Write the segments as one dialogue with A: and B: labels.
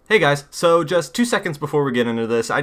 A: Hey guys, so just 2 seconds before we get into this, I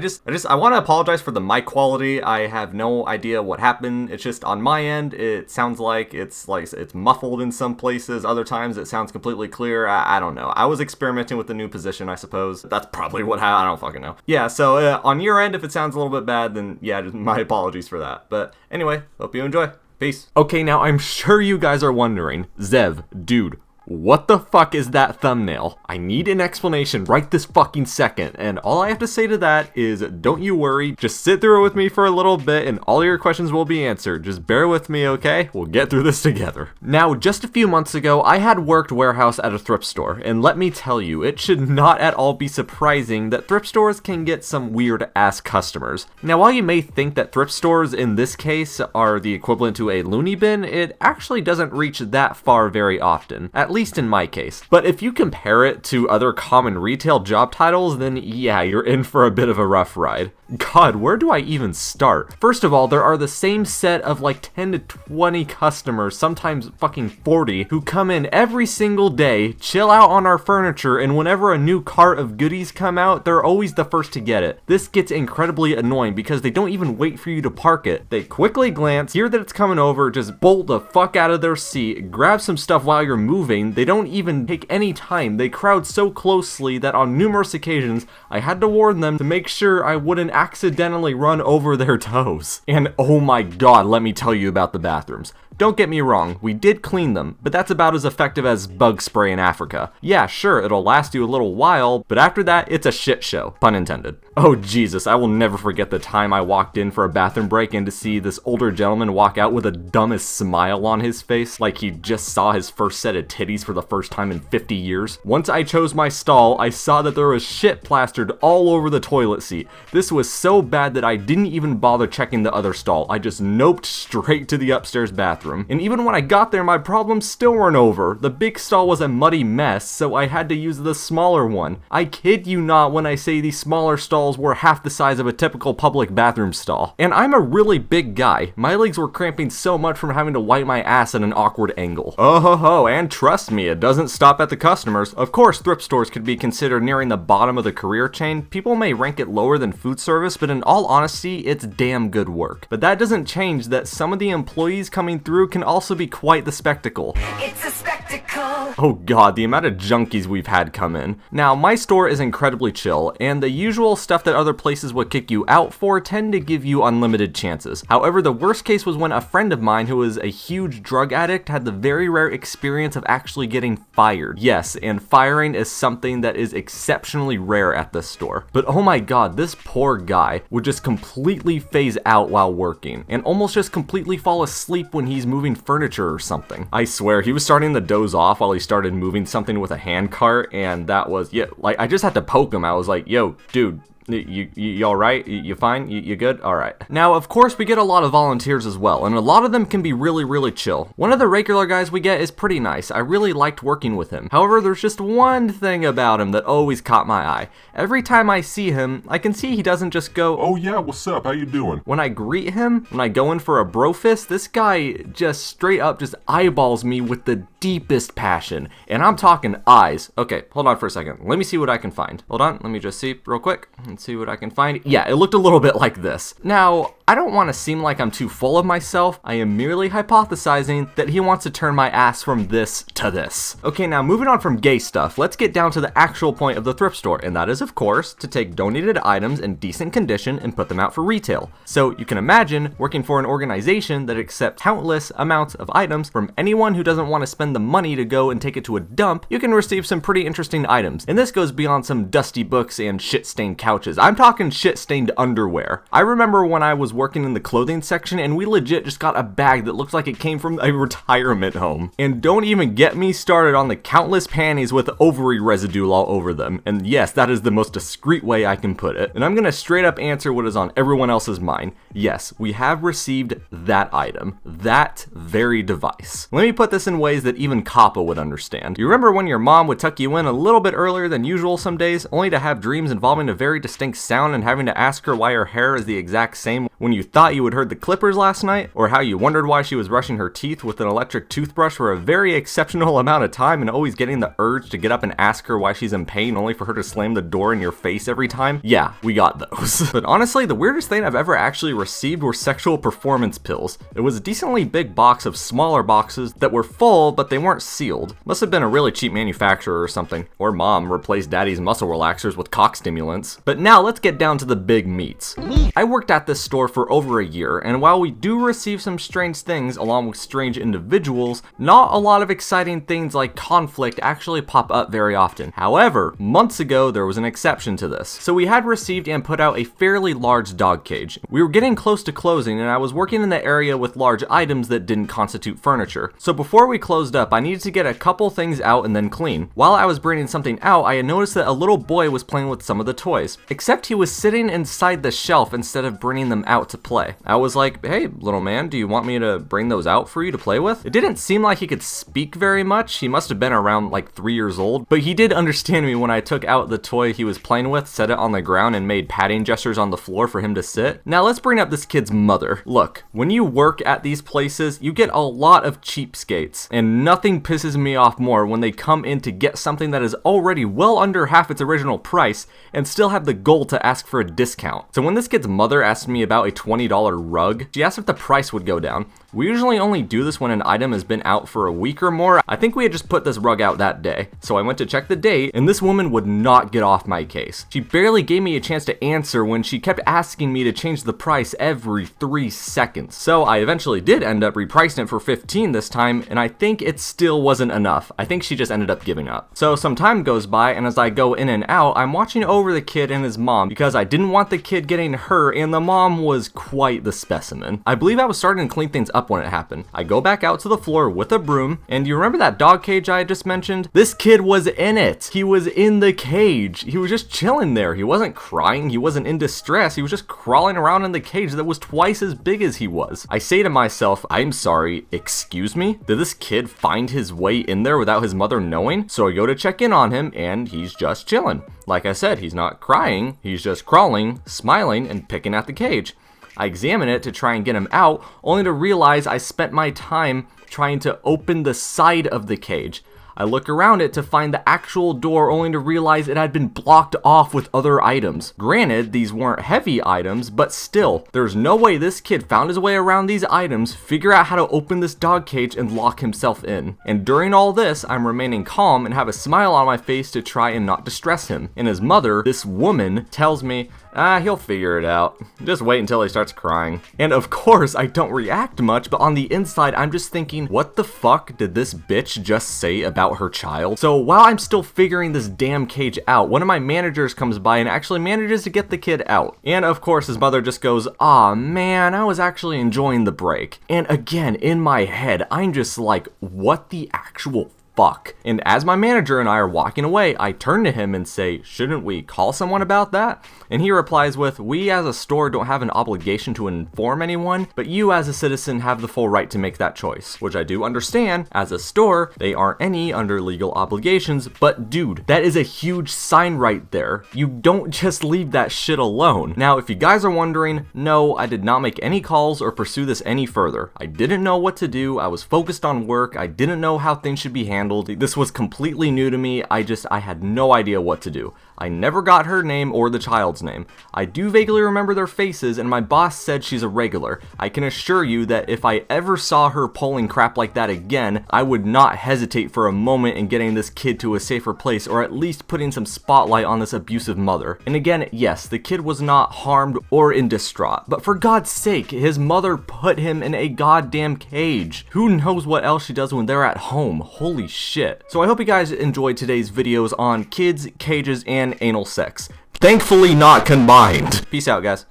A: want to apologize for the mic quality. I have no idea what happened. It's just on my end, it sounds like it's muffled in some places. Other times it sounds completely clear. I don't know. I was experimenting with the new position, I suppose. That's probably what I don't fucking know. Yeah, so on your end, if it sounds a little bit bad, then yeah, just my apologies for that. But anyway, hope you enjoy. Peace. Okay, now I'm sure you guys are wondering, Zev, dude, what the fuck is that thumbnail? I need an explanation right this fucking second, and all I have to say to that is don't you worry, just sit through it with me for a little bit and all your questions will be answered. Just bear with me, okay? We'll get through this together. Now, just a few months ago, I had worked warehouse at a thrift store, and let me tell you, it should not at all be surprising that thrift stores can get some weird-ass customers. Now, while you may think that thrift stores in this case are the equivalent to a loony bin, it actually doesn't reach that far very often. At least in my case. But if you compare it to other common retail job titles, then yeah, you're in for a bit of a rough ride. God, where do I even start? First of all, there are the same set of like 10 to 20 customers, sometimes fucking 40, who come in every single day, chill out on our furniture, and whenever a new cart of goodies come out, they're always the first to get it. This gets incredibly annoying because they don't even wait for you to park it. They quickly glance, hear that it's coming over, just bolt the fuck out of their seat, grab some stuff while you're moving. They don't even take any time. They crowd so closely that on numerous occasions, I had to warn them to make sure I wouldn't accidentally run over their toes. And oh my god, let me tell you about the bathrooms. Don't get me wrong, we did clean them, but that's about as effective as bug spray in Africa. Yeah, sure, it'll last you a little while, but after that, it's a shit show. Pun intended. Oh Jesus, I will never forget the time I walked in for a bathroom break and to see this older gentleman walk out with the dumbest smile on his face, like he just saw his first set of titties for the first time in 50 years. Once I chose my stall, I saw that there was shit plastered all over the toilet seat. This was so bad that I didn't even bother checking the other stall. I just noped straight to the upstairs bathroom. And even when I got there, my problems still weren't over. The big stall was a muddy mess, so I had to use the smaller one. I kid you not when I say these smaller stalls were half the size of a typical public bathroom stall. And I'm a really big guy. My legs were cramping so much from having to wipe my ass at an awkward angle. Oh ho ho, and trust me, it doesn't stop at the customers. Of course, thrift stores could be considered nearing the bottom of the career chain. People may rank it lower than food service, but in all honesty, it's damn good work. But that doesn't change that some of the employees coming through can also be quite the spectacle. It's a spectacle! Oh god, the amount of junkies we've had come in. Now, my store is incredibly chill, and the usual stuff that other places would kick you out for tend to give you unlimited chances. However, the worst case was when a friend of mine who is a huge drug addict had the very rare experience of actually getting fired. Yes, and firing is something that is exceptionally rare at this store. But oh my god, this poor guy would just completely phase out while working, and almost just completely fall asleep when he's moving furniture or something. I swear, he was starting to doze off while he started moving something with a hand cart, and that was, yeah, like, I just had to poke him. I was like, yo, dude, you alright? You fine? You good? Alright. Now, of course, we get a lot of volunteers as well, and a lot of them can be really chill. One of the regular guys we get is pretty nice. I really liked working with him. However, there's just one thing about him that always caught my eye. Every time I see him, I can see he doesn't just go,
B: "Oh yeah, what's up? How you doing?"
A: When I greet him, when I go in for a bro fist, this guy just straight up just eyeballs me with the deepest passion. And I'm talking eyes. Okay, hold on for a second. Let me see what I can find. Hold on, let me just see real quick. Let's see what I can find. Yeah, it looked a little bit like this. Now, I don't want to seem like I'm too full of myself. I am merely hypothesizing that he wants to turn my ass from this to this. Okay, now moving on from gay stuff, let's get down to the actual point of the thrift store, and that is, of course, to take donated items in decent condition and put them out for retail. So you can imagine working for an organization that accepts countless amounts of items from anyone who doesn't want to spend the money to go and take it to a dump. You can receive some pretty interesting items, and this goes beyond some dusty books and shit-stained couches. I'm talking shit-stained underwear. I remember when I was working in the clothing section and we legit just got a bag that looked like it came from a retirement home. And don't even get me started on the countless panties with ovary residue all over them. And yes, that is the most discreet way I can put it. And I'm gonna straight up answer what is on everyone else's mind. Yes, we have received that item, that very device. Let me put this in ways that even Kappa would understand. You remember when your mom would tuck you in a little bit earlier than usual some days, only to have dreams involving a very distinct sound and having to ask her why her hair is the exact same when you thought you had heard the clippers last night, or how you wondered why she was brushing her teeth with an electric toothbrush for a very exceptional amount of time and always getting the urge to get up and ask her why she's in pain only for her to slam the door in your face every time? Yeah, we got those. But honestly, the weirdest thing I've ever actually received were sexual performance pills. It was a decently big box of smaller boxes that were full, but they weren't sealed. Must have been a really cheap manufacturer or something. Or mom replaced daddy's muscle relaxers with cock stimulants. But now let's get down to the big meats. I worked at this store for over a year, and while we do receive some strange things along with strange individuals, not a lot of exciting things like conflict actually pop up very often. However, months ago there was an exception to this. So we had received and put out a fairly large dog cage. We were getting close to closing, and I was working in the area with large items that didn't constitute furniture. So before we closed up, I needed to get a couple things out and then clean. While I was bringing something out, I had noticed that a little boy was playing with some of the toys, except he was sitting inside the shelf instead of bringing them out to play. I was like, hey little man, do you want me to bring those out for you to play with? It didn't seem like he could speak very much. He must have been around like 3 years old, but he did understand me when I took out the toy he was playing with, set it on the ground, and made patting gestures on the floor for him to sit. Now let's bring up this kid's mother. Look, when you work at these places, you get a lot of cheapskates, and nothing pisses me off more when they come in to get something that is already well under half its original price and still have the goal to ask for a discount. So when this kid's mother asked me about a $20 rug, she asked if the price would go down. We usually only do this when an item has been out for a week or more. I think we had just put this rug out that day. So I went to check the date, and this woman would not get off my case. She barely gave me a chance to answer when she kept asking me to change the price every 3 seconds. So I eventually did end up repricing it for $15 this time, and I think it still wasn't enough. I think she just ended up giving up. So some time goes by, and as I go in and out, I'm watching over the kid and his mom because I didn't want the kid getting hurt, and the mom was quite the specimen. I believe I was starting to clean things up when it happened. I go back out to the floor with a broom, and you remember that dog cage I just mentioned? This kid was in it. He was in the cage. He was just chilling there. He wasn't crying. He wasn't in distress. He was just crawling around in the cage that was twice as big as he was. I say to myself, I'm sorry, excuse me? Did this kid find his way in there without his mother knowing? So I go to check in on him, and he's just chilling. Like I said, he's not crying. He's just crawling, smiling, and picking at the cage. I examine it to try and get him out, only to realize I spent my time trying to open the side of the cage. I look around it to find the actual door, only to realize it had been blocked off with other items. Granted, these weren't heavy items, but still, there's no way this kid found his way around these items, figure out how to open this dog cage, and lock himself in. And during all this, I'm remaining calm and have a smile on my face to try and not distress him. And his mother, this woman, tells me, he'll figure it out. Just wait until he starts crying. And of course, I don't react much, but on the inside, I'm just thinking, what the fuck did this bitch just say about her child? So while I'm still figuring this damn cage out, one of my managers comes by and actually manages to get the kid out. And of course, his mother just goes, aw man, I was actually enjoying the break. And again, in my head, I'm just like, what the actual fuck? And as my manager and I are walking away, I turn to him and say, shouldn't we call someone about that? And he replies with, we as a store don't have an obligation to inform anyone, but you as a citizen have the full right to make that choice. Which I do understand. As a store, they aren't any under legal obligations, but dude, that is a huge sign right there. You don't just leave that shit alone. Now, if you guys are wondering, no, I did not make any calls or pursue this any further. I didn't know what to do. I was focused on work. I didn't know how things should be handled. This was completely new to me. I had no idea what to do. I never got her name or the child's name. I do vaguely remember their faces, and my boss said she's a regular. I can assure you that if I ever saw her pulling crap like that again, I would not hesitate for a moment in getting this kid to a safer place, or at least putting some spotlight on this abusive mother. And again, yes, the kid was not harmed or in distraught, but for God's sake, his mother put him in a goddamn cage. Who knows what else she does when they're at home? Holy shit. So I hope you guys enjoyed today's videos on kids, cages, and anal sex. Thankfully not combined. Peace out, guys.